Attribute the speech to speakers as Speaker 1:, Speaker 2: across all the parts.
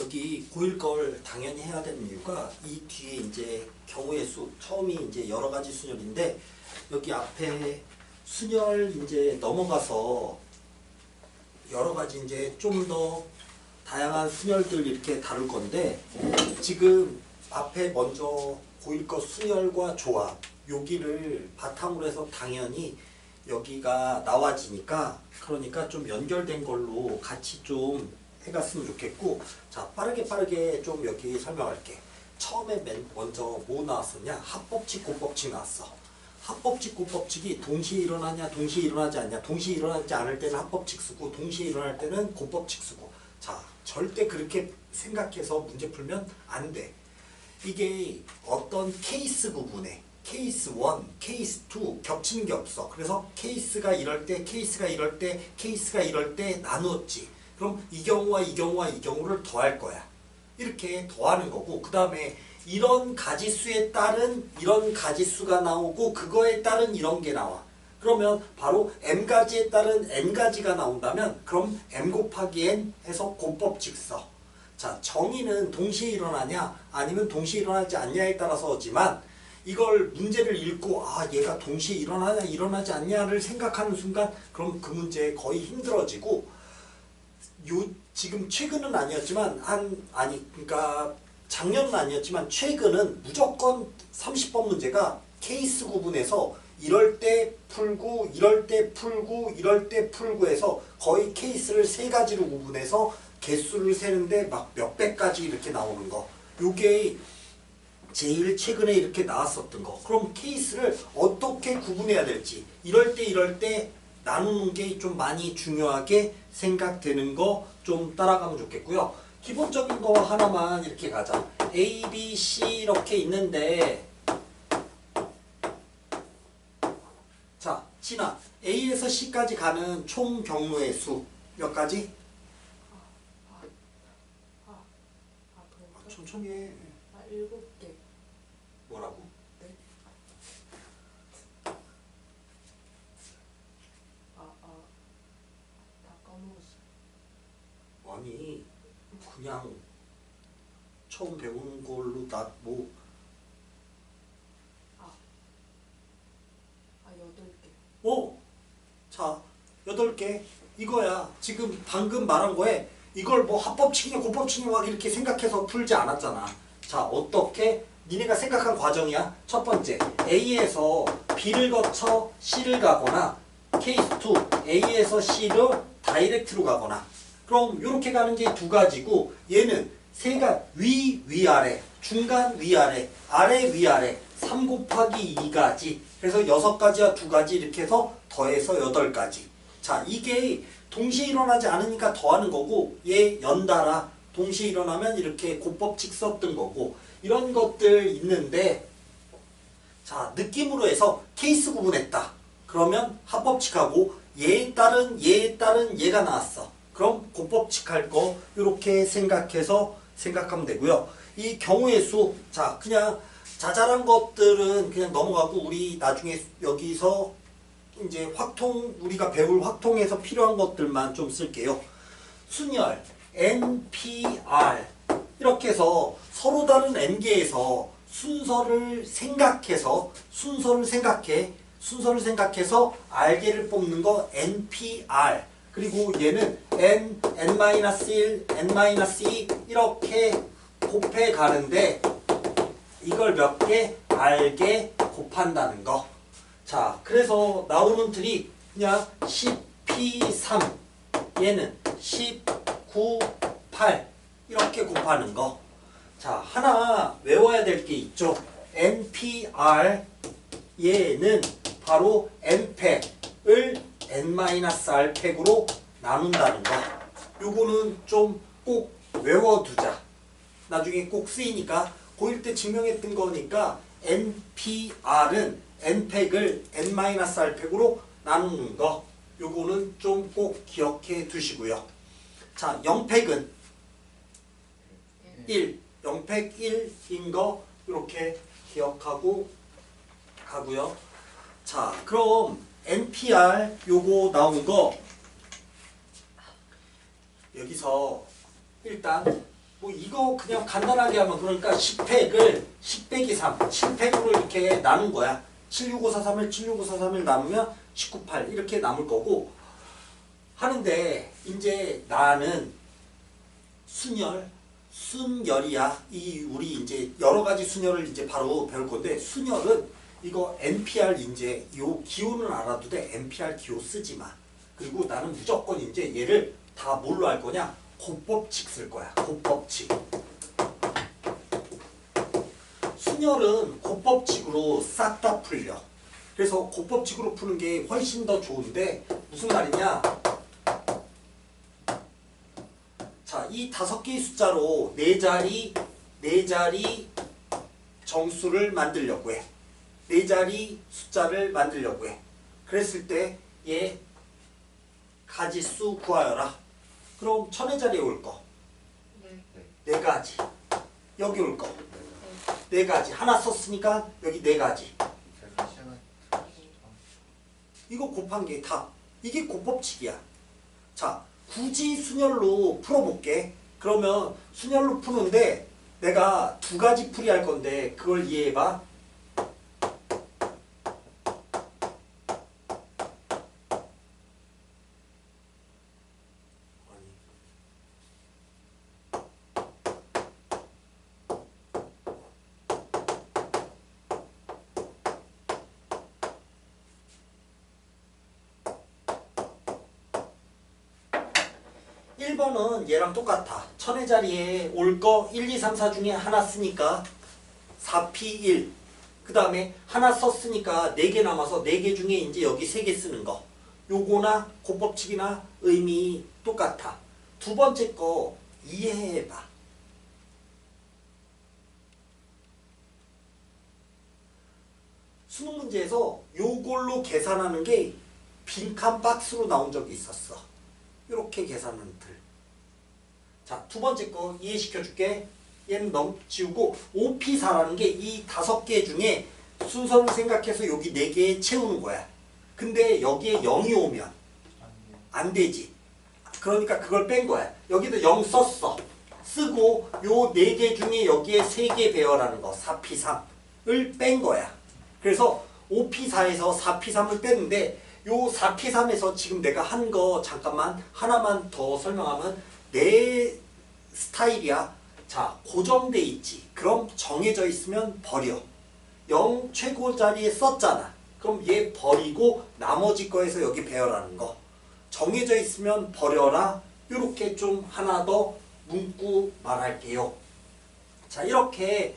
Speaker 1: 여기 고일 걸 당연히 해야 되는 이유가 이 뒤에 이제 경우의 수 처음이 이제 여러 가지 순열인데 여기 앞에 순열 이제 넘어가서 여러 가지 이제 좀 더 다양한 순열들 이렇게 다룰 건데 지금 앞에 먼저 고일 거 순열과 조합 여기를 바탕으로 해서 당연히 여기가 나와지니까 그러니까 좀 연결된 걸로 같이 좀 해갔으면 좋겠고 자 빠르게 좀 여기 설명할게. 처음에 먼저 뭐 나왔었냐? 합법칙 곱법칙 나왔어. 합법칙 곱법칙이 동시에 일어나냐 동시에 일어나지 않냐 동시에 일어나지 않을 때는 합법칙 쓰고 동시에 일어날 때는 곱법칙 쓰고 자 절대 그렇게 생각해서 문제 풀면 안 돼. 이게 어떤 케이스 구분에 케이스 1, 케이스 2 겹치는 게 없어. 그래서 케이스가 이럴 때 케이스가 이럴 때 케이스가 이럴 때 나누었지. 그럼 이 경우와 이 경우와 이 경우를 더할 거야. 이렇게 더하는 거고 그 다음에 이런 가지수에 따른 이런 가지수가 나오고 그거에 따른 이런 게 나와. 그러면 바로 m가지에 따른 n가지가 나온다면 그럼 m 곱하기 n 해서 곱법칙 써. 자 정의는 동시에 일어나냐 아니면 동시에 일어나지 않냐에 따라서지만 이걸 문제를 읽고 아 얘가 동시에 일어나냐 일어나지 않냐를 생각하는 순간 그럼 그 문제 거의 힘들어지고 지금 최근은 아니었지만 그러니까 작년은 아니었지만 최근은 무조건 30번 문제가 케이스 구분해서 이럴 때 풀고 이럴 때 풀고 이럴 때 풀고 해서 거의 케이스를 세 가지로 구분해서 개수를 세는데 막 몇백 가지 이렇게 나오는 거. 요게 제일 최근에 이렇게 나왔었던 거. 그럼 케이스를 어떻게 구분해야 될지 이럴 때 나누는 게 좀 많이 중요하게 생각되는 거 좀 따라가면 좋겠고요. 기본적인 거 하나만 이렇게 가자. A, B, C 이렇게 있는데 자, 진아 A에서 C까지 가는 총 경로의 수 몇 가지? 천천히 해.
Speaker 2: 7개.
Speaker 1: 뭐라고?
Speaker 2: 네. 다 까먹었어.
Speaker 1: 아니 그냥 처음 배우는 걸로 뭐
Speaker 2: 8개.
Speaker 1: 자 8개 이거야. 지금 방금 말한 거에 이걸 뭐 합법칙이냐 곱법칙이냐 막 이렇게 생각해서 풀지 않았잖아. 자 어떻게 니네가 생각한 과정이야. 첫 번째 A에서 B를 거쳐 C를 가거나 케이스 2 A에서 C로 다이렉트로 가거나 그럼 이렇게 가는 게 두 가지고 얘는 세가 위아래 중간 위아래 아래 위아래 3 곱하기 2가지 그래서 6가지와 2가지 이렇게 해서 더해서 8가지. 자 이게 동시에 일어나지 않으니까 더하는 거고 얘 연달아 동시에 일어나면 이렇게 곱법칙 썼던 거고 이런 것들 있는데 자 느낌으로 해서 케이스 구분했다. 그러면 합법칙하고 얘에 따른 얘가 나왔어. 그럼 곱법칙 할 거 이렇게 생각하면 되고요. 이 경우의 수 자 그냥 자잘한 것들은 그냥 넘어가고 우리 나중에 여기서 이제 우리가 배울 확통에서 필요한 것들만 좀 쓸게요. 순열 NPR 이렇게 해서 서로 다른 n개에서 순서를 생각해서 r개를 뽑는 거 NPR. 그리고 얘는 n, n-1, n-2 이렇게 곱해 가는데 이걸 몇 개? r개 곱한다는 거. 자, 그래서 나오는 틀이 그냥 10P3 얘는 19, 8 이렇게 곱하는 거. 자, 하나 외워야 될 게 있죠. NPR 얘는 바로 n팩을 n-r 팩으로 나눈다는 거. 요거는 좀 꼭 외워두자. 나중에 꼭 쓰이니까 고1 때 증명했던 거니까 NPR은 n팩을 n-r 팩으로 나누는 거. 요거는 좀 꼭 기억해 두시고요. 자, 0팩은 1, 0팩 1인 거 이렇게 기억하고 가고요. 자, 그럼 NPR 요거 나온 거 여기서 일단 뭐 이거 그냥 간단하게 하면 그러니까 10팩을 10 빼기 3, 7팩으로 이렇게 나눈 거야. 76543을 76543을 나누면 19,8 이렇게 남을 거고 하는데 이제 나는 순열이야. 이 우리 이제 여러 가지 순열을 이제 바로 배울 건데 순열은 이거 NPR 이제 요 기호는 알아도 돼. NPR 기호 쓰지 마. 그리고 나는 무조건 이제 얘를 다 뭘로 할 거냐? 곱법칙 쓸 거야. 곱법칙. 순열은 곱법칙으로 싹 다 풀려. 그래서 곱법칙으로 푸는 게 훨씬 더 좋은데 무슨 말이냐? 자, 이 5개의 숫자로 4자리 정수를 만들려고 해. 4자리 숫자를 만들려고 해. 그랬을 때 얘 가지수 구하여라. 그럼 1000의 자리에 올 거.
Speaker 2: 네.
Speaker 1: 4가지. 여기 올 거. 4가지. 하나 썼으니까 여기 4가지. 이거 곱한 게 답. 이게 곱법칙이야. 자, 굳이 순열로 풀어볼게. 그러면 순열로 푸는데 내가 2가지 풀이 할 건데 그걸 이해해봐. 일 1번은 얘랑 똑같아. 1000의 자리에 올 거 1, 2, 3, 4 중에 하나 쓰니까 4P1. 그 다음에 하나 썼으니까 4개 남아서 4개 중에 이제 여기 3개 쓰는 거. 요거나 곱법칙이나 의미 똑같아. 두 번째 거 이해해봐. 수능 문제에서 요걸로 계산하는 게 빈칸 박스로 나온 적이 있었어. 이렇게 계산하는 틀. 자, 두 번째 거 이해시켜 줄게. 얘는 지우고 5P4라는 게 이 5개 중에 순서를 생각해서 여기 4개에 채우는 거야. 근데 여기에 0이 오면 안 되지. 그러니까 그걸 뺀 거야. 여기도 0 썼어. 쓰고 요 4개 중에 여기에 3개 배열하는 거 4P3을 뺀 거야. 그래서 5P4에서 4P3을 뺐는데 요 4P3에서 지금 내가 한 거 잠깐만 하나만 더 설명하면 내 스타일이야. 자, 고정돼 있지. 그럼 정해져 있으면 버려. 0 최고 자리에 썼잖아. 그럼 얘 버리고 나머지 거에서 여기 배열하는 거. 정해져 있으면 버려라. 이렇게 좀 하나 더 문구 말할게요. 자, 이렇게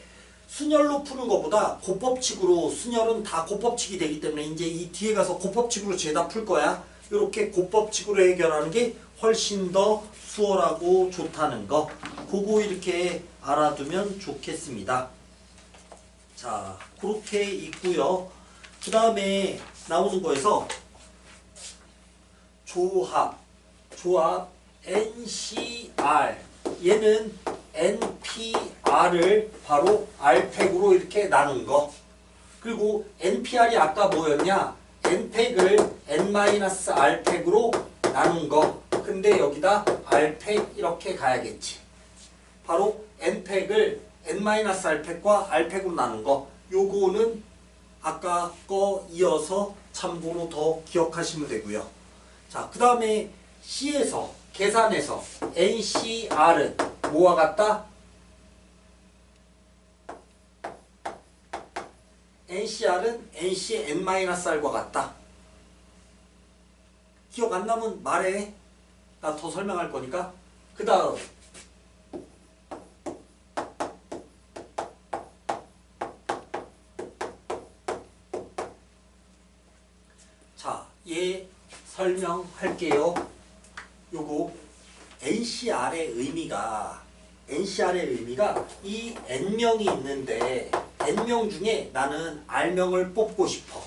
Speaker 1: 순열로 푸는 것보다 곱법칙으로 순열은 다 곱법칙이 되기 때문에 이제 이 뒤에 가서 곱법칙으로 죄다 풀 거야. 이렇게 곱법칙으로 해결하는 게 훨씬 더 수월하고 좋다는 거. 그거 이렇게 알아두면 좋겠습니다. 자, 그렇게 있고요. 그 다음에 나오는 거에서 조합 NCR 얘는 NPR을 바로 R팩으로 이렇게 나눈 거. 그리고 NPR이 아까 뭐였냐? N팩을 N-R팩으로 나눈 거. 근데 여기다 R팩 이렇게 가야겠지. 바로 N팩을 N-R팩과 R팩으로 나눈 거. 요거는 아까 거 이어서 참고로 더 기억하시면 되고요. 자, 그 다음에 C에서 계산해서 NCR은 뭐와 같다? NCR은 NC N-R과 같다. 기억 안 나면 말해. 나 더 설명할 거니까. 그 다음 자, 얘 설명할게요. 요거 NCR의 의미가 이 N명이 있는데 N명 중에 나는 R명을 뽑고 싶어.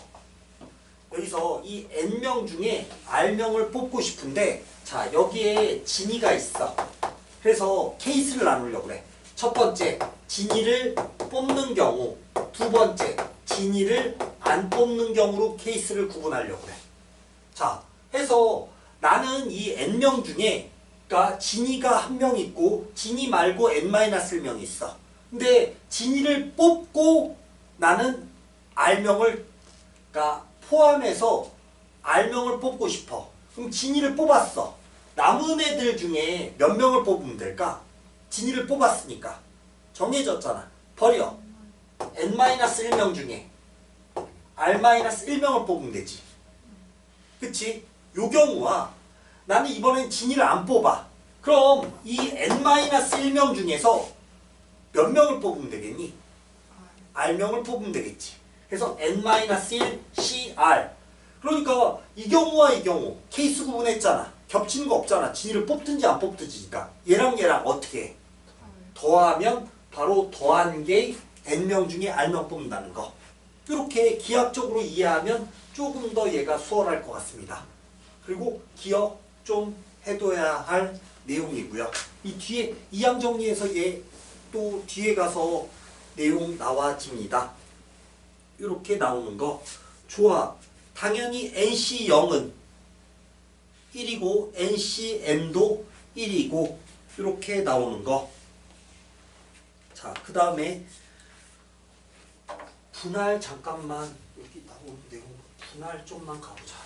Speaker 1: 여기서 이 N명 중에 R명을 뽑고 싶은데 자, 여기에 진이가 있어. 그래서 케이스를 나누려고 그래. 첫 번째, 진이를 뽑는 경우. 두 번째, 진이를 안 뽑는 경우로 케이스를 구분하려고 그래. 자, 해서 나는 이 N명 중에 그러니까 진이가 한 명 있고 진이 말고 n-1명이 있어. 근데 진이를 뽑고 나는 R명을 그러니까 포함해서 R명을 뽑고 싶어. 그럼 진이를 뽑았어. 남은 애들 중에 몇 명을 뽑으면 될까? 진이를 뽑았으니까 정해졌잖아. 버려. n-1명 중에 R-1명을 뽑으면 되지. 그치? 요 경우와 나는 이번엔 진이를 안 뽑아. 그럼 이 n-1명 중에서 몇 명을 뽑으면 되겠니? R명을 뽑으면 되겠지. 그래서 n-1 CR. 그러니까 이 경우와 이 경우 케이스 구분했잖아. 겹치는 거 없잖아. 진이를 뽑든지 안 뽑든지니까. 얘랑 얘랑 어떻게 해? 더하면 바로 더한 게 n명 중에 R명 뽑는다는 거. 이렇게 기하학적으로 이해하면 조금 더 얘가 수월할 것 같습니다. 그리고 기억 좀 해둬야 할 내용이고요. 이 뒤에 이항 정리해서 얘 또 뒤에 가서 내용 나와집니다. 이렇게 나오는 거. 좋아. 당연히 NC0은 1이고 NCM도 1이고 이렇게 나오는 거. 자, 그 다음에 분할 잠깐만 여기 나오는 내용 분할 좀만 가보자.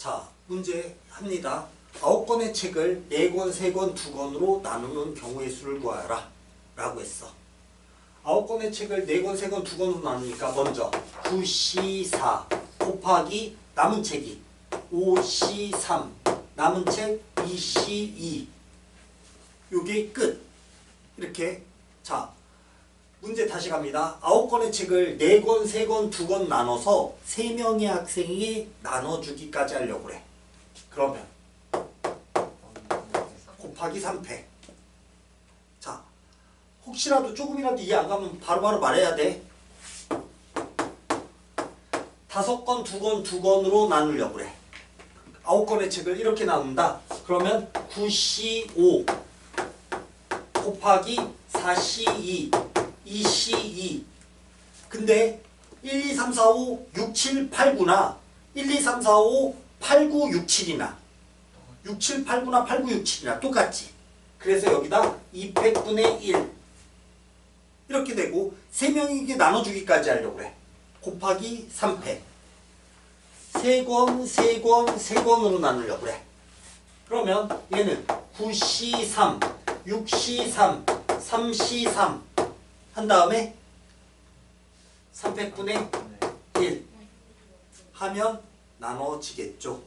Speaker 1: 자, 문제 합니다. 9권의 책을 4권, 3권, 2권으로 나누는 경우의 수를 구하라 라고 했어. 9권의 책을 4권, 3권, 2권으로 나누니까 먼저 9C4 곱하기 남은 책이 5C3 남은 책 2C2 요게 끝. 이렇게. 자, 문제 다시 갑니다. 9권의 책을 4권, 3권, 2권 나눠서 3명의 학생이 나눠주기까지 하려고 그래. 그러면 곱하기 3패. 자, 혹시라도 조금이라도 이해 안 가면 바로바로 말해야 돼. 5권, 2권, 2권으로 나누려고 그래. 9권의 책을 이렇게 나눈다. 그러면 9C5 곱하기 4C2 2C2. 근데 1, 2, 3, 4, 5, 6, 7, 8, 9나 1, 2, 3, 4, 5, 8, 9, 6, 7이나 6, 7, 8, 9나 8, 9, 6, 7이나 똑같지. 그래서 여기다 200분의 1 이렇게 되고 3명에게 나눠주기까지 하려고 그래. 곱하기 3패. 3권, 3권, 3권으로 나누려고 그래. 그러면 얘는 9C3, 6C3, 3C3 한 다음에 300분의 1 하면 나눠지겠죠.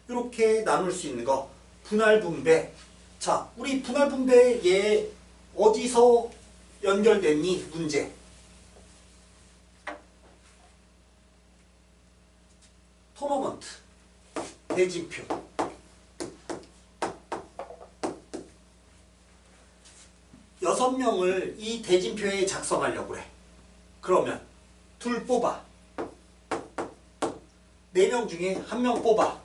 Speaker 1: 이렇게 나눌 수 있는 거 분할 분배. 자, 우리 분할 분배 얘 어디서 연결됐니? 문제. 토너먼트 대진표. 여섯 명을 이 대진표에 작성하려고 그래. 그러면 둘 뽑아. 4명 중에 1명 뽑아.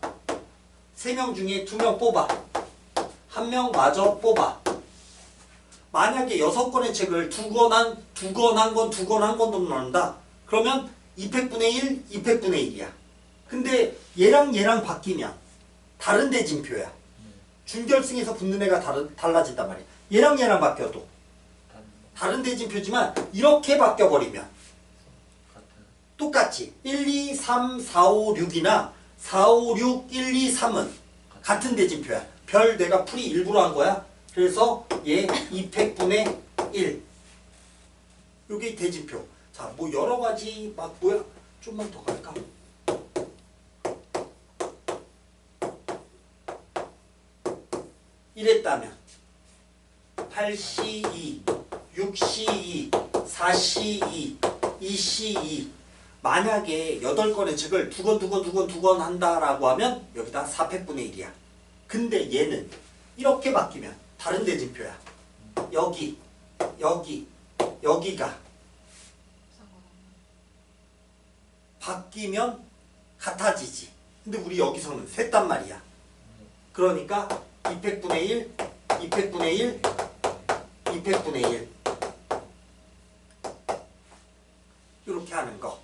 Speaker 1: 3명 중에 2명 뽑아. 1명 마저 뽑아. 만약에 6권의 책을 2권 한 권도 나눈다. 그러면 200분의 1, 200분의 1이야. 근데 얘랑 얘랑 바뀌면 다른 대진표야. 준결승에서 붙는 애가 달라진단 말이야. 얘랑 얘랑 바뀌어도 다른 대진표지만 이렇게 바뀌어버리면 똑같지. 1, 2, 3, 4, 5, 6이나 4, 5, 6, 1, 2, 3은 같은 대진표야. 별 내가 풀이 일부러 한 거야. 그래서 얘 200분의 1. 요게 대진표. 자, 뭐 여러 가지 막 뭐야. 좀만 더 갈까? 이랬다면 8C2, 6C2, 4C2, 2C2 만약에 8권의 책을 2권 한다라고 하면 여기다 400분의 1이야. 근데 얘는 이렇게 바뀌면 다른 대진표야. 여기, 여기, 여기가 바뀌면 같아지지. 근데 우리 여기서는 셌단 말이야. 그러니까 200분의 1, 200분의 1, 200분의 1 이렇게 하는 거.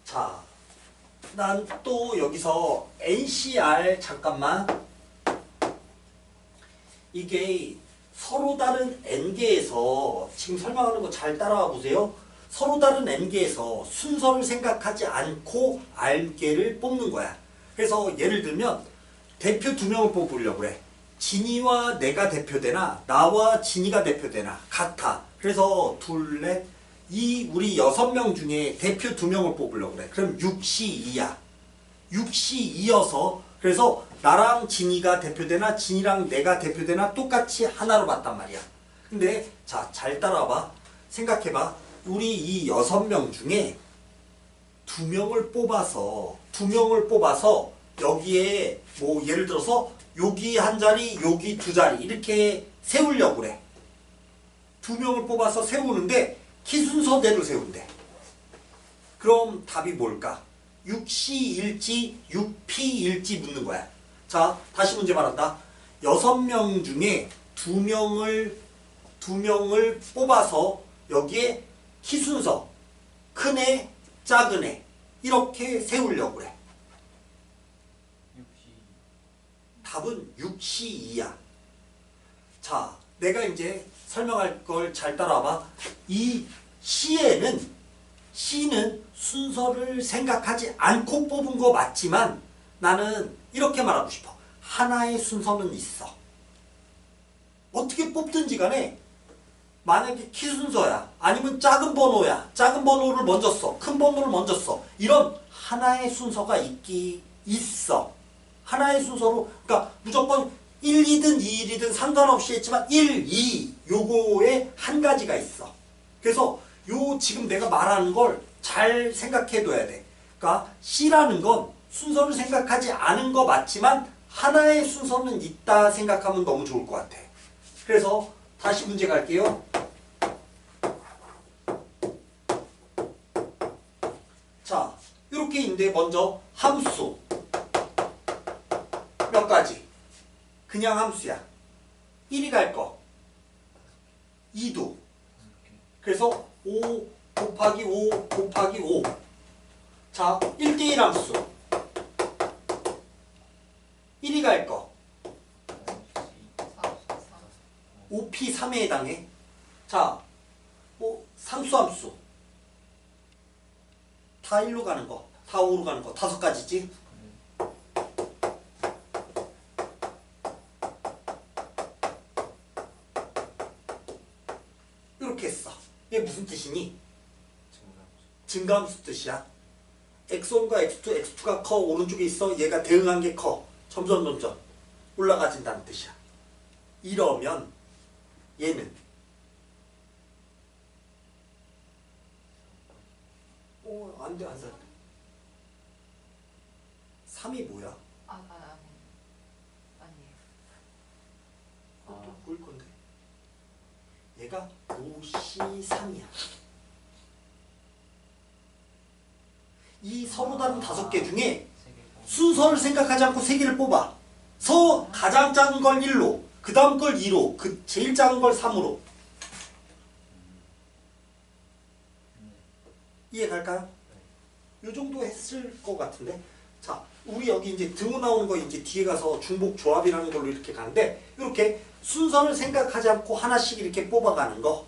Speaker 1: 자, 난 또 여기서 NCR 잠깐만. 이게 서로 다른 n개에서 지금 설명하는 거 잘 따라와 보세요. 서로 다른 n개에서 순서를 생각하지 않고 R개를 뽑는 거야. 그래서 예를 들면 대표 2명을 뽑으려고 해. 진이와 내가 대표되나 나와 진이가 대표되나 같아. 그래서 둘, 넷, 우리 6명 중에 대표 2명을 뽑으려고 그래. 그럼 6시 2야. 6시 2여서 그래서 나랑 진이가 대표되나 진이랑 내가 대표되나 똑같이 하나로 봤단 말이야. 근데 자, 잘 따라와봐. 생각해봐. 우리 이 6명 중에 2명을 뽑아서 여기에 뭐 예를 들어서 여기 한 자리 여기 두 자리 이렇게 세우려고 그래. 2명을 뽑아서 세우는데 키순서대로 세운대. 그럼 답이 뭘까? 6시일지 6피일지 묻는 거야. 자, 다시 문제 말한다. 6명 중에 2명을 뽑아서 여기에 키순서 큰 애, 작은 애 이렇게 세우려고 그래. 답은 6시2야. 자, 내가 이제 설명할 걸 잘 따라와봐. 이 C는 순서를 생각하지 않고 뽑은 거 맞지만 나는 이렇게 말하고 싶어. 하나의 순서는 있어. 어떻게 뽑든지 간에 만약에 키 순서야 아니면 작은 번호야. 작은 번호를 먼저 써. 큰 번호를 먼저 써. 이런 하나의 순서가 있어. 하나의 순서로 그러니까 무조건 1, 2든 2, 1이든 상관없이 했지만 1, 2 요거에 한 가지가 있어. 그래서 요 지금 내가 말하는 걸 잘 생각해 둬야 돼. 그러니까 C라는 건 순서를 생각하지 않은 거 맞지만 하나의 순서는 있다 생각하면 너무 좋을 것 같아. 그래서 다시 문제 갈게요. 자, 이렇게 있는데 먼저 함수 몇 가지? 그냥 함수야. 1이 갈 거 2도. 그래서 5 곱하기 5 곱하기 5. 자, 1대1 함수 1이 갈 거 5p 3에 해당해. 자, 상수함수 다 1로 가는 거, 다 5로 가는 거 5가지지. 이렇게 했어. 이게 무슨 뜻이니? 증가함수 뜻이야. x1과 x2, x2가 커. 오른쪽에 있어. 얘가 대응한 게 커. 점점 올라가진다는 뜻이야. 이러면 얘는 안 돼. 3이 뭐야?
Speaker 2: 아니에요.
Speaker 1: 그것도 보일 건데. 얘가 5C3이야. 이 서로 다른 5개 중에 순서를 생각하지 않고 3개를 뽑아. 가장 작은 걸 1로, 그 다음 걸 2로, 제일 작은 걸 3으로. 이해 갈까요? 요 정도 했을 것 같은데. 자, 우리 여기 이제 등호 나오는 거 이제 뒤에 가서 중복 조합이라는 걸로 이렇게 가는데, 이렇게 순서를 생각하지 않고 하나씩 이렇게 뽑아가는 거.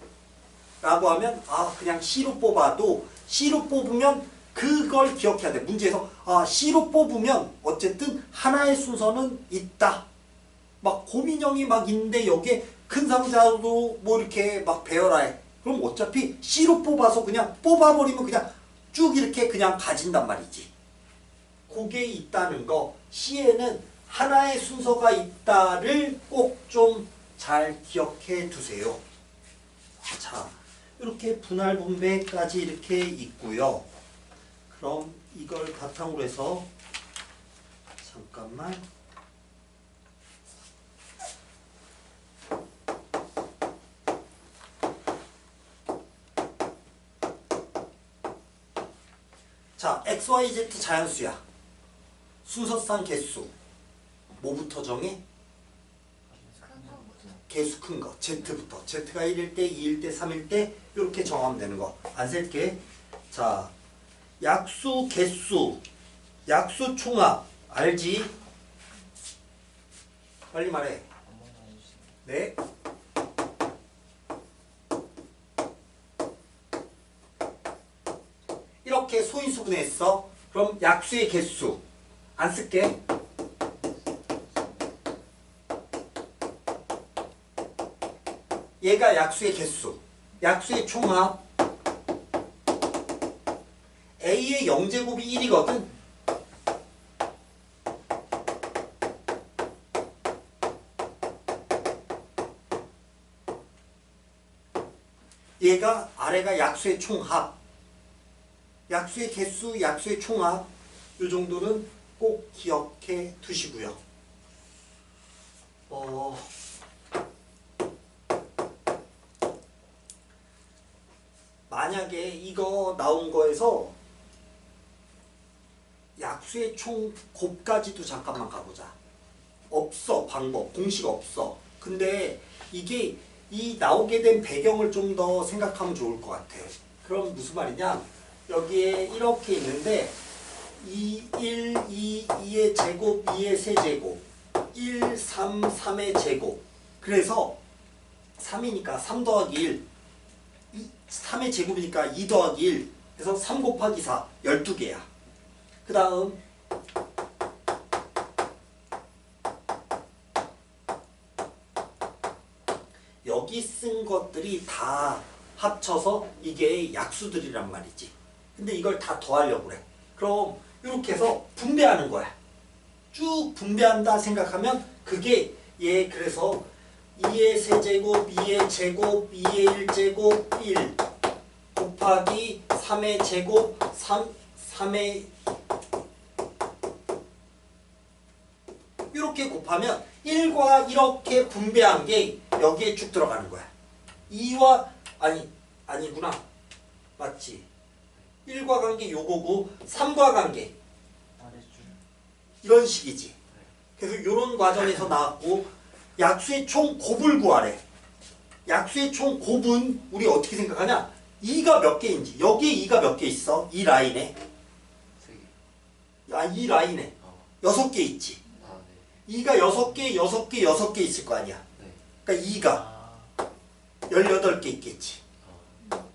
Speaker 1: 라고 하면, 그냥 C로 뽑아도, C로 뽑으면 그걸 기억해야 돼. 문제에서, C로 뽑으면 어쨌든 하나의 순서는 있다. 막 고민형이 막 있는데 여기에 큰 상자도 뭐 이렇게 막 배열하 해. 그럼 어차피 C로 뽑아서 그냥 뽑아버리면 그냥 쭉 이렇게 그냥 가진단 말이지. 그게 있다는 거. C에는 하나의 순서가 있다를 꼭 좀 잘 기억해 두세요. 자, 이렇게 분할 분배까지 이렇게 있고요. 그럼 이걸 바탕으로 해서 잠깐만. 자, x, y, z 자연수야. 순서상 개수. 뭐부터 정해? 개수 큰 거 Z부터 Z가 1일 때 2일 때 3일 때 이렇게 정하면 되는 거 안 셀게. 자 약수 개수 약수 총합 알지? 빨리 말해. 네. 이렇게 소인수분해했어. 그럼 약수의 개수 안 쓸게. 얘가 약수의 개수, 약수의 총합. A의 0제곱이 1이거든. 얘가 아래가 약수의 총합. 약수의 개수, 약수의 총합. 이 정도는 꼭 기억해 두시고요. 만약에 이거 나온 거에서 약수의 총 곱까지도 잠깐만 가보자. 없어. 방법. 공식 없어. 근데 이게 이 나오게 된 배경을 좀 더 생각하면 좋을 것 같아. 그럼 무슨 말이냐? 여기에 이렇게 있는데 2, 1, 2, 2의 제곱, 2의 세제곱 1, 3, 3의 제곱. 그래서 3이니까 3 더하기 1 3의 제곱이니까 2 더하기 1 그래서 3 곱하기 4 12개야. 그 다음 여기 쓴 것들이 다 합쳐서 이게 약수들이란 말이지. 근데 이걸 다 더하려고 그래. 그럼 이렇게 해서 분배하는 거야. 쭉 분배한다 생각하면 그게 얘 그래서 2의 세제곱, 2의 제곱, 2의 1제곱 1 곱하기 3의 제곱 3의 이렇게 곱하면 1과 이렇게 분배한 게 여기에 쭉 들어가는 거야. 2와 아니구나. 맞지? 1과 관계 요거고 3과 관계 이런 식이지. 그래서 이런 과정에서 나왔고 약수의 총 곱을 구하래. 약수의 총 곱은 우리 어떻게 생각하냐? 2가 몇 개인지. 여기에 2가 몇 개 있어? 이 라인에. 이 라인에 6개 있지. 2가 6개, 6개, 6개 있을 거 아니야. 그러니까 2가 18개 있겠지.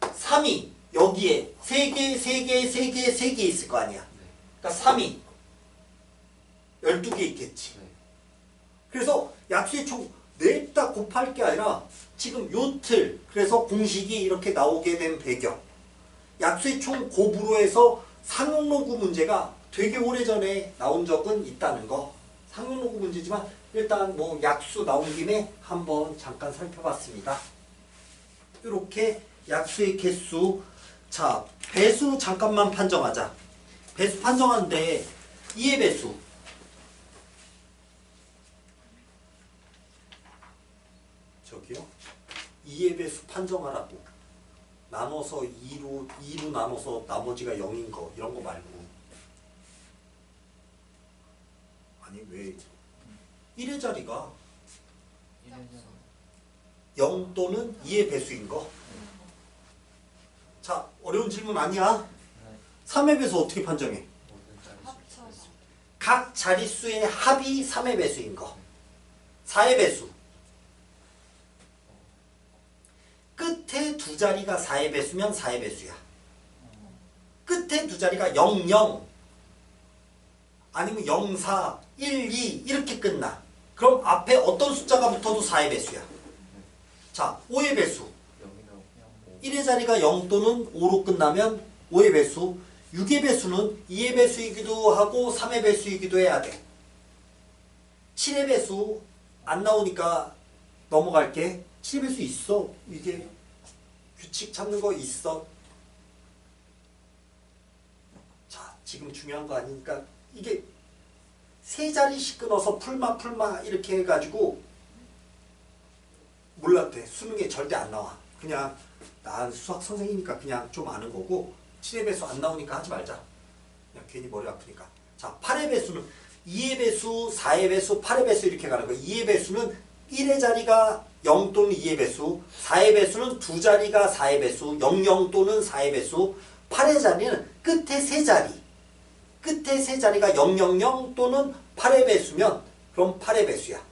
Speaker 1: 3이 여기에 3개, 3개, 3개, 3개 있을 거 아니야. 그러니까 3이 12개 있겠지. 그래서 약수의 총 냅다 곱할 게 아니라 지금 요 틀, 그래서 공식이 이렇게 나오게 된 배경. 약수의 총 곱으로 해서 상용로구 문제가 되게 오래전에 나온 적은 있다는 거. 상용로구 문제지만 일단 뭐 약수 나온 김에 한번 잠깐 살펴봤습니다. 이렇게 약수의 개수. 자, 배수 잠깐만 판정하자. 배수 판정하는데 2의 배수. 저기요. 2의 배수 판정하라고. 나눠서 2로 나눠서 나머지가 0인 거 이런 거 말고. 아니 왜 1의 자리가 0 또는 2의 배수인 거. 자, 어려운 질문 아니야. 3의 배수 어떻게 판정해?
Speaker 2: 합쳐서
Speaker 1: 각 자릿수의 합이 3의 배수인 거. 4의 배수. 끝에 두 자리가 4의 배수면 4의 배수야. 끝에 두 자리가 0, 0 아니면 0, 4, 1, 2 이렇게 끝나. 그럼 앞에 어떤 숫자가 붙어도 4의 배수야. 자, 5의 배수. 1의 자리가 0 또는 5로 끝나면 5의 배수. 6의 배수는 2의 배수이기도 하고 3의 배수이기도 해야 돼. 7의 배수 안 나오니까 넘어갈게. 7의 배수 있어. 이게 규칙 찾는 거 있어. 자, 지금 중요한 거 아니니까 이게 세 자리씩 끊어서 풀마 이렇게 해가지고 몰라도 돼. 수능에 절대 안 나와. 그냥 난 수학 선생이니까 그냥 좀 아는 거고 7의 배수 안 나오니까 하지 말자. 그냥 괜히 머리 아프니까. 자, 8의 배수는 2의 배수, 4의 배수, 8의 배수 이렇게 가는 거야. 2의 배수는 1의 자리가 0 또는 2의 배수, 4의 배수는 두 자리가 4의 배수, 00 또는 4의 배수, 8의 자리는 끝에 세 자리. 끝에 세 자리가 000 또는 8의 배수면 그럼 8의 배수야.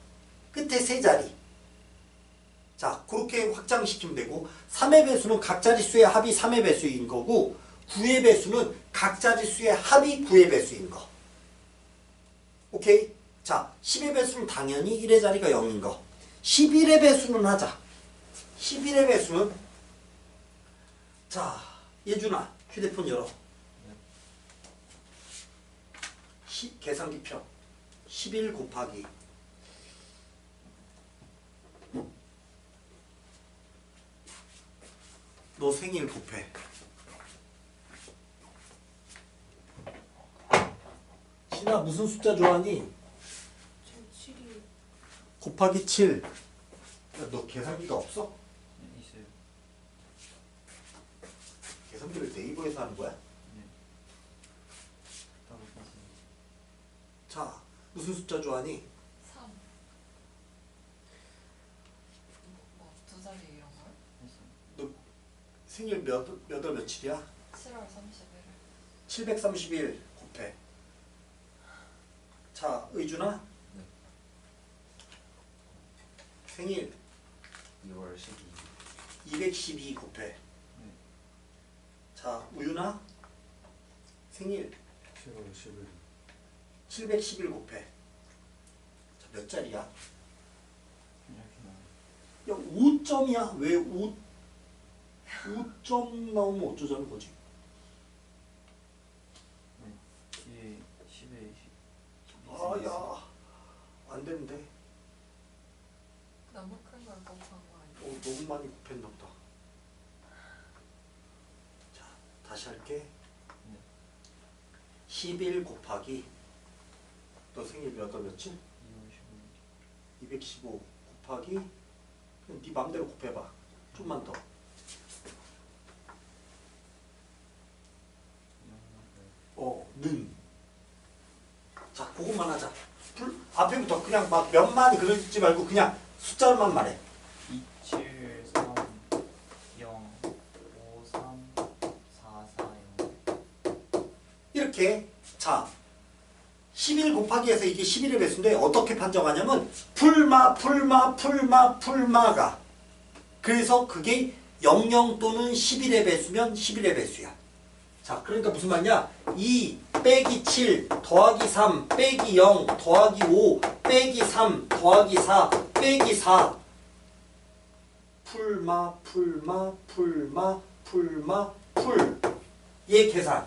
Speaker 1: 끝에 세 자리. 자, 그렇게 확장시키면 되고 3의 배수는 각 자릿수의 합이 3의 배수인 거고 9의 배수는 각 자릿수의 합이 9의 배수인 거. 오케이? 자, 10의 배수는 당연히 1의 자리가 0인 거. 11의 배수는 하자. 11의 배수는 자, 예준아 휴대폰 열어. 계산기 펴. 11 곱하기 너 생일 곱해. 신아 무슨 숫자 좋아하니?
Speaker 2: 7이
Speaker 1: 곱하기 7. 야, 너 계산기가 없어?
Speaker 3: 네, 있어요.
Speaker 1: 계산기를 네이버에서 하는 거야?
Speaker 3: 네. 따로 봤어요.
Speaker 1: 자, 무슨 숫자 좋아하니?
Speaker 2: 3. 두 자리 이런 거요?
Speaker 3: 했어요.
Speaker 1: 너 생일 몇 월 며칠이야?
Speaker 2: 7월 31일.
Speaker 1: 731 곱해. 자, 의준아.
Speaker 3: 네.
Speaker 1: 생일
Speaker 3: 2월 12일.
Speaker 1: 212 곱해.
Speaker 3: 네.
Speaker 1: 자, 우윤아. 생일
Speaker 3: 7월 11일.
Speaker 1: 711 곱해. 자, 몇 자리야?
Speaker 3: 이렇게 나와요.
Speaker 1: 야, 5점이야. 왜 5점 나오면 어쩌자는 거지?
Speaker 3: 뒤에 10에 12.
Speaker 1: 아, 야. 안 되는데.
Speaker 2: 너무 큰 걸 곱한 거 아니에요?
Speaker 1: 너무 많이 곱했나 보다. 자, 다시 할게. 11 곱하기 너 생일 몇 월 며칠?
Speaker 3: 2월 15일.
Speaker 1: 215 곱하기 그냥 네 맘대로 곱해봐. 좀만 더. 는. 자, 그것만 하자. 앞에부터 그냥 막 몇만 그러지 말고 그냥 숫자만 말해.
Speaker 3: 273 0 53 440.
Speaker 1: 이렇게. 자, 11 곱하기에서 이게 11의 배수인데 어떻게 판정하냐면 풀마가. 그래서 그게 00 또는 11의 배수면 11의 배수야. 자, 그러니까 무슨 말이냐? 2 빼기 7 더하기 3 빼기 0 더하기 5 빼기 3 더하기 4 빼기 4 풀마 얘 계산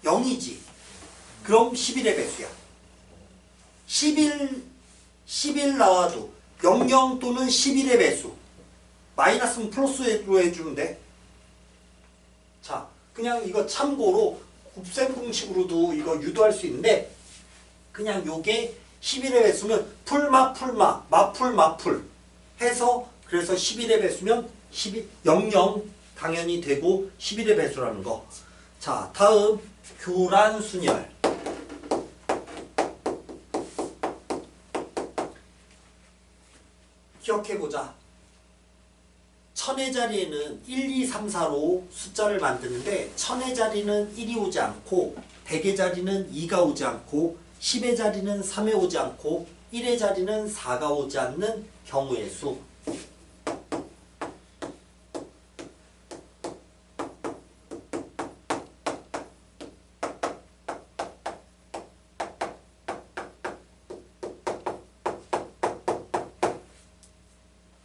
Speaker 1: 0이지. 그럼 11의 배수야. 11 나와도 00 또는 11의 배수. 마이너스는 플러스로 해주면 돼. 자, 그냥 이거 참고로 곱셈 공식으로도 이거 유도할 수 있는데 그냥 요게 11의 배수면 마풀 해서 그래서 11의 배수면 00 당연히 되고 11의 배수라는 거. 자, 다음 교란순열. 기억해보자. 천의 자리에는 1, 2, 3, 4로 숫자를 만드는데 천의 자리는 1이 오지 않고 100의 자리는 2가 오지 않고 10의 자리는 3이 오지 않고 1의 자리는 4가 오지 않는 경우의 수.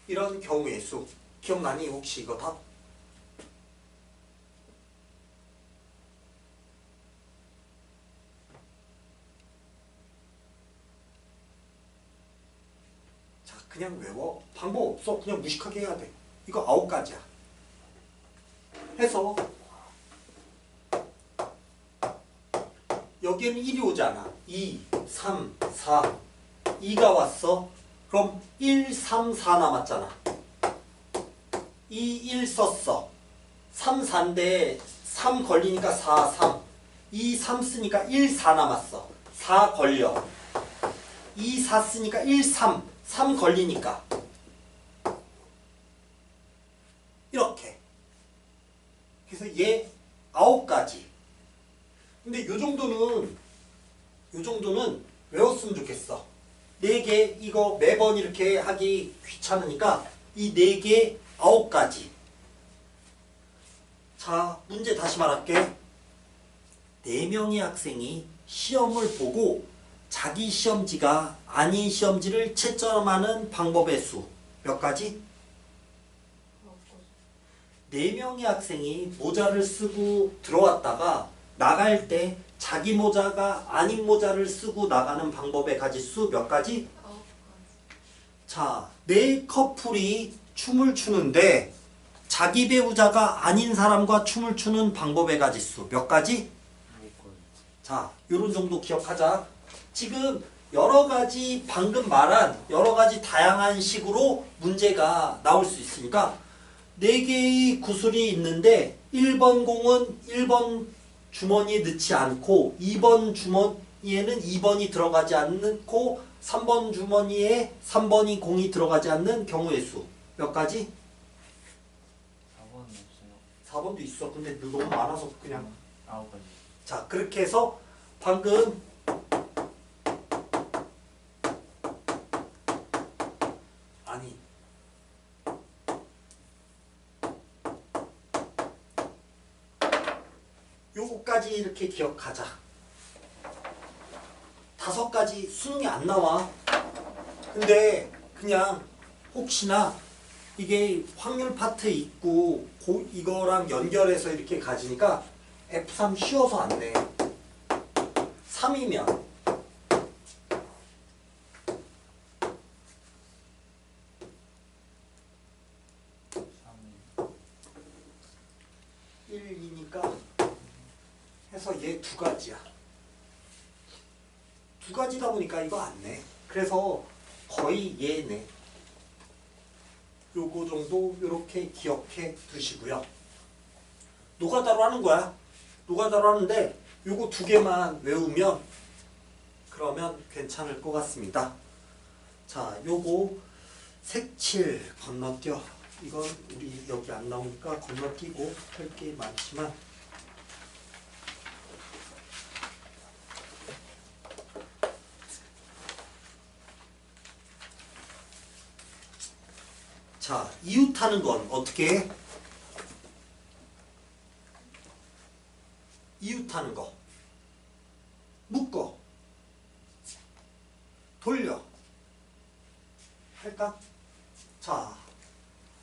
Speaker 1: 이런 경우의 수. 기억나니? 혹시 이거 답? 자, 그냥 외워. 방법 없어. 그냥 무식하게 해야 돼. 이거 9가지야. 해서 여기에는 1이 오잖아. 2, 3, 4. 2가 왔어. 그럼 1, 3, 4 남았잖아. 2, 1 썼어. 3, 4인데 3 걸리니까 4, 3. 2, 3 쓰니까 1, 4 남았어. 4 걸려. 2, 4 쓰니까 1, 3. 3 걸리니까. 이렇게. 그래서 얘 9가지. 근데 요 정도는 외웠으면 좋겠어. 4개 이거 매번 이렇게 하기 귀찮으니까 이 4개 9가지. 자, 문제 다시 말할게. 4명의 학생이 시험을 보고 자기 시험지가 아닌 시험지를 채점하는 방법의 수 몇 가지? 4명의 학생이 모자를 쓰고 들어왔다가 나갈 때 자기 모자가 아닌 모자를 쓰고 나가는 방법의 가지수 몇 가지?
Speaker 2: 9가지.
Speaker 1: 자, 4커플이 춤을 추는데 자기 배우자가 아닌 사람과 춤을 추는 방법의 가지수 몇 가지? 자, 요런 정도 기억하자. 지금 여러 가지 방금 말한 여러 가지 다양한 식으로 문제가 나올 수 있으니까 4개의 구슬이 있는데 1번 공은 1번 주머니에 넣지 않고 2번 주머니에는 2번이 들어가지 않고 3번 주머니에 3번이 공이 들어가지 않는 경우의 수 몇 가지?
Speaker 3: 4번은 없어요.
Speaker 1: 4번도 있어. 근데 너무 많아서 그냥
Speaker 3: 9가지.
Speaker 1: 자, 그렇게 해서 방금 아니 요거까지 이렇게 기억하자. 5가지 수능이 안 나와. 근데 그냥 혹시나 이게 확률 파트 있고 이거랑 연결해서 이렇게 가지니까 F3 쉬워서 안 돼. 3이면 1, 2니까 해서 얘 2가지야. 2가지다 보니까 이거 안 내. 그래서 거의 얘네. 요거 정도 요렇게 기억해 두시고요. 노가다로 하는 거야. 노가다로 하는데 요거 2개만 외우면 그러면 괜찮을 것 같습니다. 자, 요거 색칠 건너뛰어. 이건 우리 여기 안 나오니까 건너뛰고 할 게 많지만 자, 이웃하는 건 어떻게 해? 이웃하는 거 묶어 돌려 할까? 자,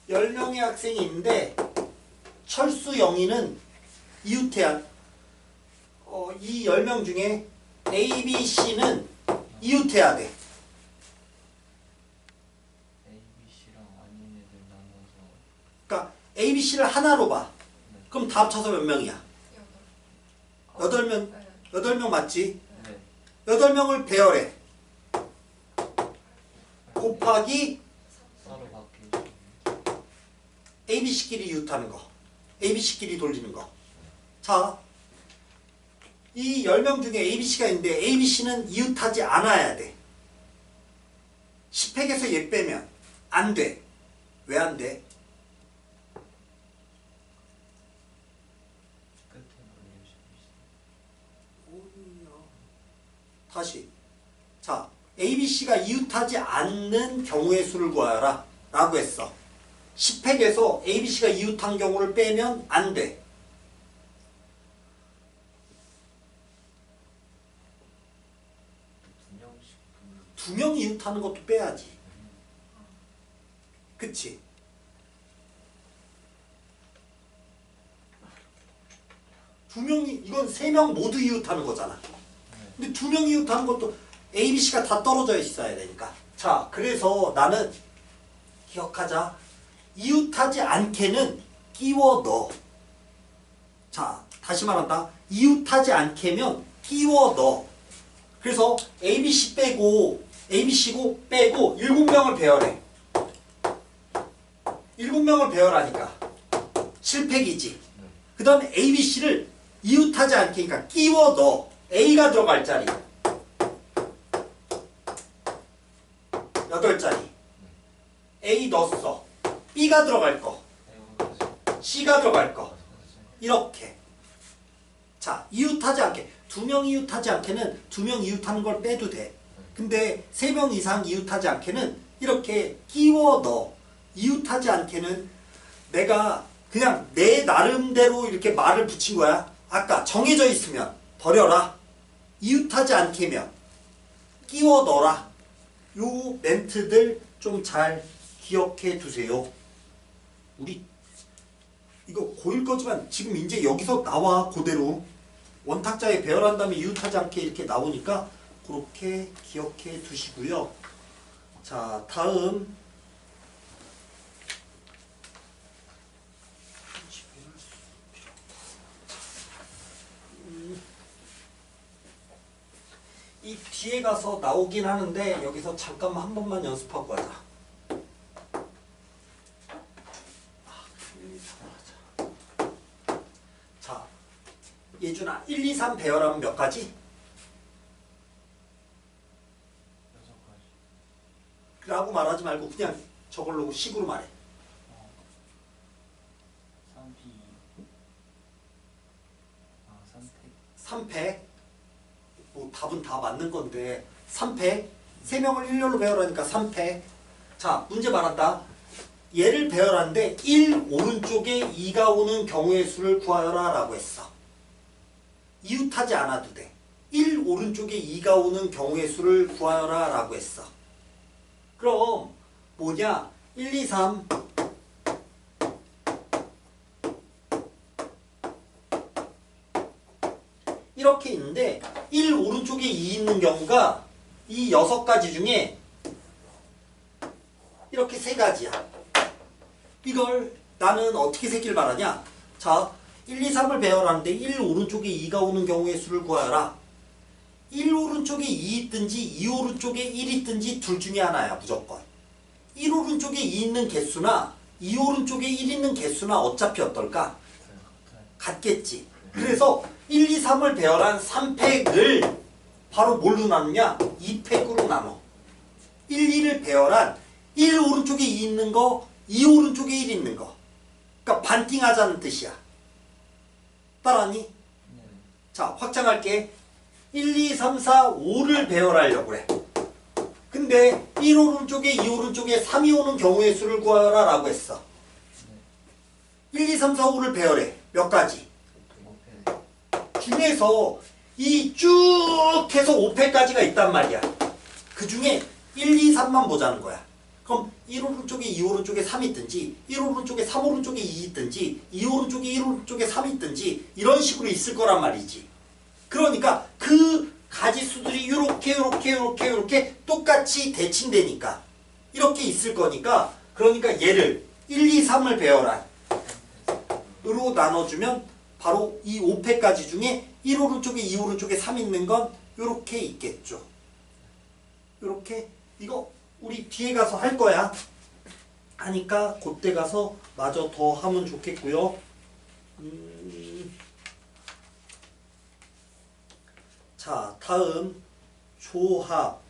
Speaker 1: 10명의 학생이 있는데 철수 영희는 이웃해야 이 10명 중에 A, B, C는 이웃해야 돼.
Speaker 3: A, B, C랑 아닌 애들 나눠서.
Speaker 1: 그러니까 A, B, C를 하나로 봐.
Speaker 3: 네.
Speaker 1: 그럼 다 합쳐서 몇 명이야? 8명.
Speaker 2: 네.
Speaker 1: 8명 맞지?
Speaker 3: 네.
Speaker 1: 8명을 배열해. 곱하기
Speaker 3: 서로 바뀌죠.
Speaker 1: A, B, C끼리 이웃하는 거. A, B, C끼리 돌리는 거. 자, 이 10명 중에 A, B, C가 있는데 A, B, C는 이웃하지 않아야 돼. 10획에서 얘 빼면 안 돼. 왜 안 돼?
Speaker 3: 끝에 걸릴 수 있어요.
Speaker 1: 다시. 자, A, B, C가 이웃하지 않는 경우의 수를 구하라 라고 했어. 10획에서 A, B, C가 이웃한 경우를 빼면 안 돼. 2명 이웃하는 것도 빼야지. 그치? 이건 3명 모두 이웃하는 거잖아. 근데 2명 이웃하는 것도 A, B, C가 다 떨어져 있어야 되니까. 자, 그래서 나는 기억하자. 이웃하지 않게는 끼워 넣어. 자, 다시 말한다. 이웃하지 않게면 끼워 넣어. 그래서 A, B, C 빼고 A, B, C고 빼고 7명을 배열해. 7명을 배열하니까 7팩이지. 그 다음에 A, B, C를 이웃하지 않게, 그러니까 끼워 넣어. A가 들어갈 자리. 8자리. A 넣었어. B가 들어갈 거. C가 들어갈 거. 이렇게. 자, 이웃하지 않게. 2명 이웃하지 않게는 2명 이웃하는 걸 빼도 돼. 근데 3명 이상 이웃하지 않게는 이렇게 끼워 넣어. 이웃하지 않게는 내가 그냥 내 나름대로 이렇게 말을 붙인 거야. 아까 정해져 있으면 버려라. 이웃하지 않게면 끼워 넣어라. 요 멘트들 좀 잘 기억해 두세요. 우리 이거 고1 거지만 지금 이제 여기서 나와 그대로 원탁자에 배열한 다음에 이웃하지 않게 이렇게 나오니까 그렇게 기억해 두시고요. 자, 다음 이 뒤에 가서 나오긴 하는데 여기서 잠깐만 한 번만 연습하고 가자. 자, 예준아 1, 2, 3 배열하면 몇 가지?
Speaker 3: 6가지.
Speaker 1: 라고 말하지 말고 그냥 저걸로 식으로 말해.
Speaker 3: 3P. 3팩.
Speaker 1: 3패. 뭐 답은 다 맞는 건데 3패. 3명을 일렬로 배열하니까 3패. 자, 문제 말한다. 얘를 배열하는데 1 오른쪽에 2가 오는 경우의 수를 구하여라 라고 했어. 이웃하지 않아도 돼. 1 오른쪽에 2가 오는 경우의 수를 구하여라 라고 했어. 그럼 뭐냐? 1, 2, 3 이렇게 있는데 1 오른쪽에 2 있는 경우가 이 6가지 중에 이렇게 3가지야. 이걸 나는 어떻게 새길 바라냐? 자, 1, 2, 3을 배열하는데 1 오른쪽에 2가 오는 경우의 수를 구하여라. 1 오른쪽에 2 있든지 2 오른쪽에 1 있든지 둘 중에 하나야 무조건. 1 오른쪽에 2 있는 개수나 2 오른쪽에 1 있는 개수나 어차피 어떨까? 같겠지. 그래서 1, 2, 3을 배열한 3팩을 바로 뭘로 나누냐? 2팩으로 나눠. 1, 2를 배열한 1 오른쪽에 2 있는 거, 2 오른쪽에 1 있는 거. 그러니까 반띵하자는 뜻이야. 따라하니?
Speaker 3: 네.
Speaker 1: 자, 확장할게. 1, 2, 3, 4, 5를 배열하려고 그래. 근데 1 오른쪽에 2 오른쪽에 3이 오는 경우의 수를 구하라 라고 했어. 1, 2, 3, 4, 5를 배열해. 몇 가지?
Speaker 3: 5팩.
Speaker 1: 중에서 이 쭉 해서 5패까지가 있단 말이야. 그 중에 1, 2, 3만 보자는 거야. 그럼 1 오른쪽에 2 오른쪽에 3 있든지 1 오른쪽에 3 오른쪽에 2 있든지 2 오른쪽에 1 오른쪽에 3 있든지 이런 식으로 있을 거란 말이지. 그러니까 그 가지수들이 요렇게 똑같이 대칭되니까 이렇게 있을 거니까 그러니까 얘를 1, 2, 3을 배열한 으로 나눠주면 바로 이 5패까지 중에 1 오른쪽에 2 오른쪽에 3 있는 건 요렇게 있겠죠. 요렇게 이거 우리 뒤에 가서 할 거야. 하니까 그때 가서 마저 더 하면 좋겠고요. 자, 다음 조합.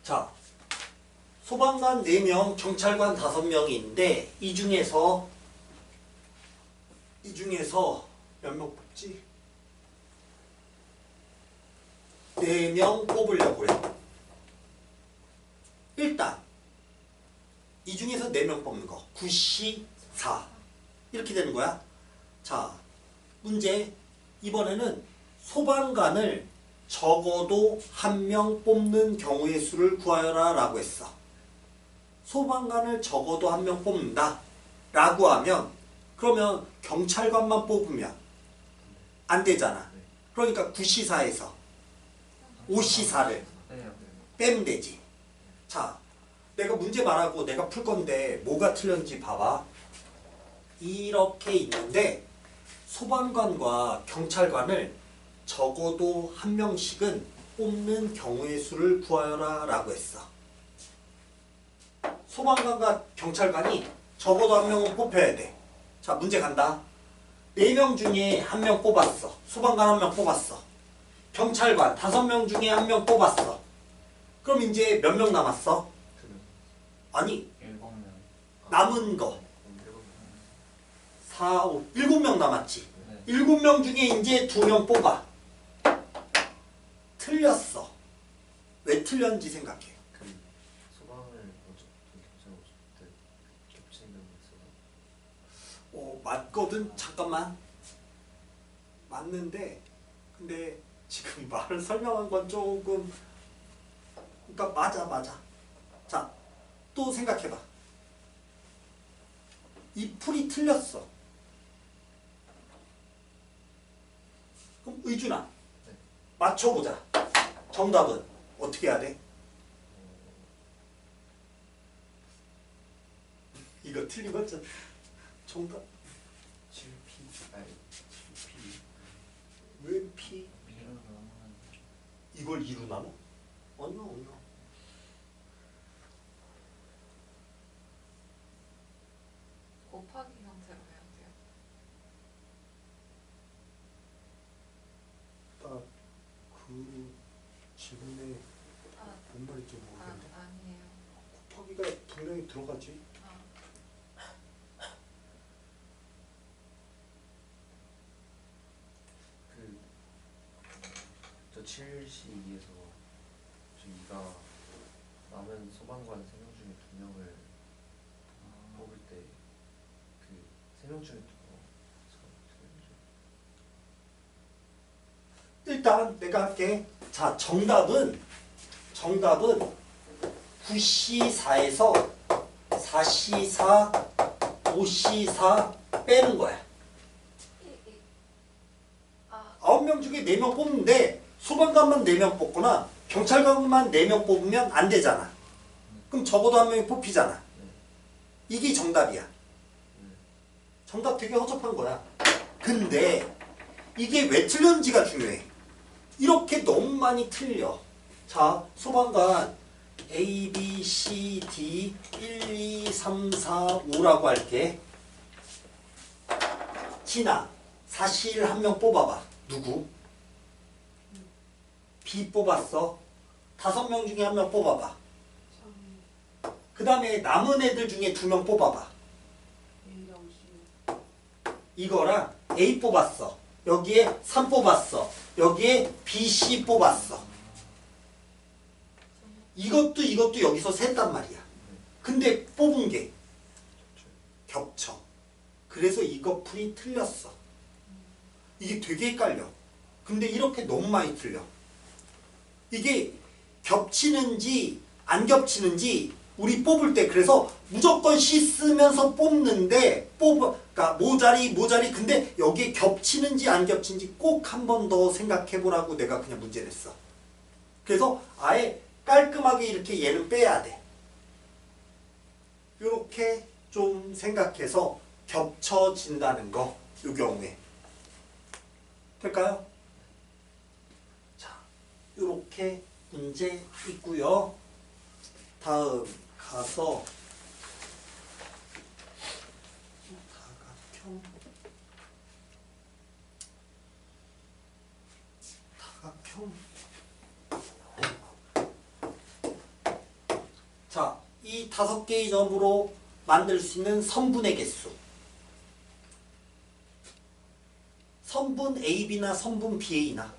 Speaker 1: 자, 소방관 4명, 경찰관 5명이 있는데 이 중에서 몇 명 뽑지? 4명 뽑으려고 해. 일단 이 중에서 4명 뽑는 거 9시 4 이렇게 되는 거야. 자, 문제 이번에는 소방관을 적어도 1명 뽑는 경우의 수를 구하여라 라고 했어. 소방관을 적어도 1명 뽑는다 라고 하면 그러면 경찰관만 뽑으면 안 되잖아. 그러니까 9시사에서 5시사를 빼면 되지. 자, 내가 문제 말하고 내가 풀 건데 뭐가 틀렸는지 봐봐. 이렇게 있는데 소방관과 경찰관을 적어도 한 명씩은 뽑는 경우의 수를 구하여라 라고 했어. 소방관과 경찰관이 적어도 한 명은 뽑혀야 돼. 자, 문제 간다. 4명 중에 한 명 뽑았어. 소방관 한 명 뽑았어. 경찰관 5명 중에 한 명 뽑았어. 그럼 이제 몇 명 남았어? 아니,
Speaker 3: 7명.
Speaker 1: 남은 거 4, 5, 7명 남았지.
Speaker 3: 네.
Speaker 1: 7명 중에 이제 2명 뽑아. 틀렸어. 왜 틀렸는지 생각해.
Speaker 4: 그럼 소방을 먼저 경찰 오실 때 겹치는 경우 있어요.
Speaker 1: 맞거든. 잠깐만. 맞는데 근데 지금 말을 설명한 건 조금 그러니까 맞아. 자, 또 생각해봐. 이 풀이 틀렸어. 그럼 의준아,
Speaker 4: 네.
Speaker 1: 맞춰보자. 정답은 어떻게 해야 돼? 이거 틀리면 정답
Speaker 4: 7P 아니 7P
Speaker 1: 왜 P?
Speaker 3: 미로 넘어가는
Speaker 1: 이걸 2로 나눠? 아니야.
Speaker 2: 곱하기 형태로 해야 돼요.
Speaker 1: 그 질문에
Speaker 2: 아,
Speaker 1: 뭔 말인지 모르겠는데
Speaker 2: 아니에요.
Speaker 1: 곱하기가 분명히 들어가지.
Speaker 2: 아,
Speaker 4: 저 7C2에서 저 2가 남은 소방관 3명 중에 2명을 뽑을 때 그 3명 중에 2명
Speaker 1: 일단 내가 할게. 자, 정답은 9C4에서 4C4, 5C4 빼는 거야.
Speaker 2: 아,
Speaker 1: 9명 중에 4명 뽑는데 소방관만 4명 뽑거나 경찰관만 4명 뽑으면 안 되잖아. 그럼 적어도 한 명이 뽑히잖아. 이게 정답이야. 정답 되게 허접한 거야. 근데 이게 왜 틀렸는지가 중요해. 이렇게 너무 많이 틀려. 자, 소방관 A, B, C, D 1, 2, 3, 4, 5라고 할게. 진아, 사실 한 명 뽑아봐. 누구? B 뽑았어. 5명 중에 한 명 뽑아봐. 그 다음에 남은 애들 중에 2명 뽑아봐. 이거랑 A 뽑았어. 여기에 3 뽑았어. 여기에 B, C 뽑았어. 이것도 여기서 셌단 말이야. 근데 뽑은 게 겹쳐. 그래서 이거 풀이 틀렸어. 이게 되게 헷갈려. 근데 이렇게 너무 많이 틀려. 이게 겹치는지 안 겹치는지 우리 뽑을 때 그래서 무조건 C 쓰면서 뽑는데 그러니까 모자리 근데 여기에 겹치는지 안 겹치는지 꼭 한 번 더 생각해 보라고 내가 그냥 문제 냈어. 그래서 아예 깔끔하게 이렇게 얘는 빼야 돼. 이렇게 좀 생각해서 겹쳐진다는 거, 이 경우에 될까요? 자, 이렇게 문제 있고요. 다음 가서 다각형. 자, 이 5개의 점으로 만들 수 있는 선분의 개수. 선분 AB나 선분 BA나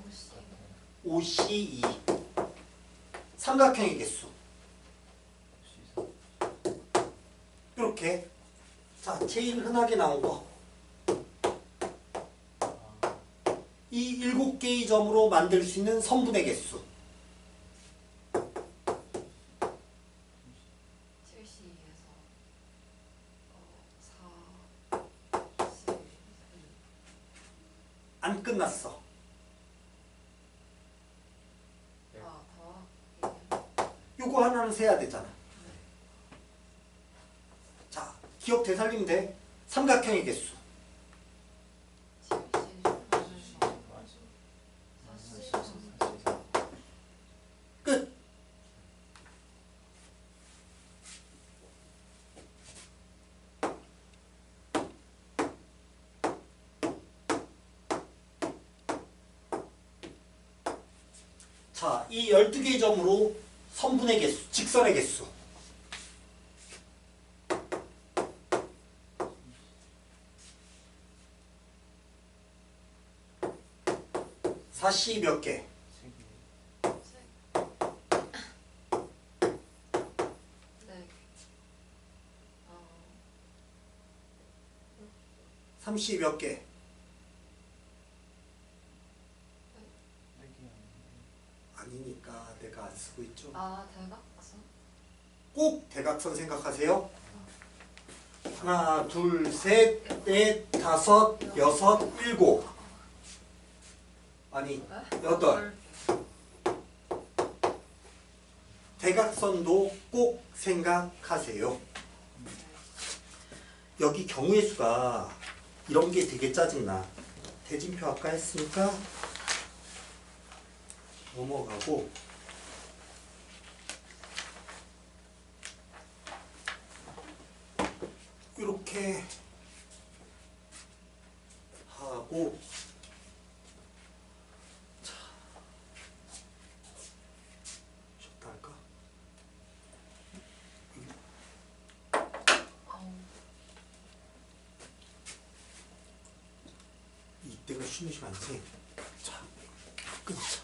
Speaker 1: 5C2 삼각형의 개수. 이렇게. 자, 제일 흔하게 나온 거. 이 7개의 점으로 만들 수 있는 선분의 개수.
Speaker 2: 7C에서 4, 10,
Speaker 1: 안 끝났어. 요거 하나는 세야 되잖아. 자, 기억 되살리면 돼. 삼각형의 개수.
Speaker 2: 7C,
Speaker 1: 자, 이 12개의 점으로 선분의 개수, 직선의 개수. 40 몇 개?
Speaker 3: 3개.
Speaker 2: 네.
Speaker 1: 30 몇 개?
Speaker 3: 4개
Speaker 1: 아니니까 내가 안 쓰고 있죠.
Speaker 2: 아, 대각선?
Speaker 1: 꼭 대각선 생각하세요. 하나, 둘, 셋, 넷, 다섯, 여섯, 일곱. 아니, 여덟. 대각선도 꼭 생각하세요. 여기 경우의 수가 이런 게 되게 짜증나. 대진표 아까 했으니까 넘어가고 이렇게 하고 자, 쉬었다 할까?
Speaker 2: 아우.
Speaker 1: 이때가 쉬는 시간이지. 자, 끊자.